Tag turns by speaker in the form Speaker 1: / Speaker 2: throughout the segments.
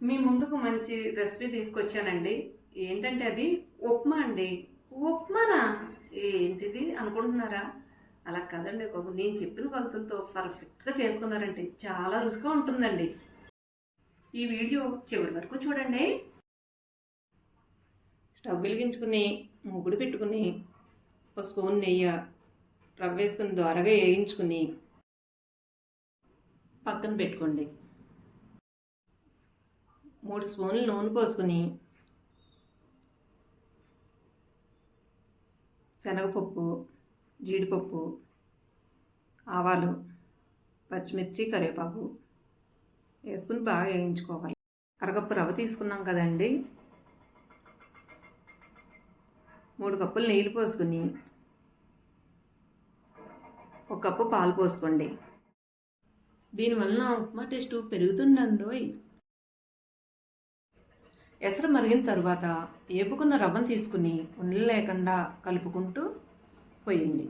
Speaker 1: మీ ముందుకు మంచి రెసిపీ తీసుకొచ్చానండి. ఏంటంటే అది ఉప్మా అండి. ఉప్మానా? ఏంటిది అనుకుంటున్నారా? అలా కాదండి బాబు. నేను చెప్పిన కొలతలతో పర్ఫెక్ట్‌గా చేసుకున్నారంటే చాలా రుచిగా ఉంటుందండి. ఈ వీడియో చివరి వరకు చూడండి. స్టవ్ వెలిగించుకుని, మూకుడు పెట్టుకుని, ఒక స్పూన్ నెయ్యి రవ్వ వేసుకుని దోరగా వేయించుకుని పక్కన పెట్టుకోండి. 3 స్పూన్లు నూనె పోసుకుని శనగపప్పు, జీడిపప్పు, ఆవాలు, పచ్చిమిర్చి, కరివేపాకు వేసుకుని బాగా వేయించుకోవాలి. అరకప్పు రవ్వ తీసుకున్నాం కదండి, 3 కప్పులు నీళ్ళు పోసుకుని 1 కప్పు పాలు పోసుకోండి. దీనివల్ల ఉప్మా టేస్ట్ పెరుగుతుందండోయ్. ఎసరు మరిగిన తర్వాత ఏపుకున్న రవ్వను తీసుకుని ఉండలు లేకుండా కలుపుకుంటూ పోయండి.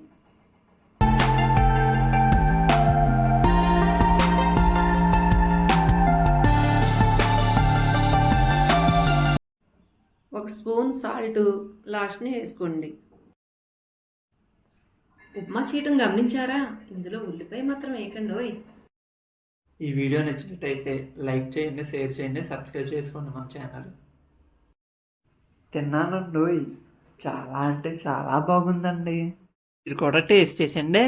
Speaker 1: ఒక స్పూన్ సాల్ట్ లాస్ట్ని వేసుకోండి. ఉప్మా చేయటం గమనించారా? ఇందులో ఉల్లిపాయ మాత్రం వేయకండి.
Speaker 2: ఈ వీడియో నచ్చినట్టయితే లైక్ చేయండి, షేర్ చేయండి, సబ్స్క్రైబ్ చేసుకోండి మన ఛానల్. తిన్నానండి, చాలా అంటే చాలా బాగుందండి. మీరు కూడా టేస్ట్ చేసండి.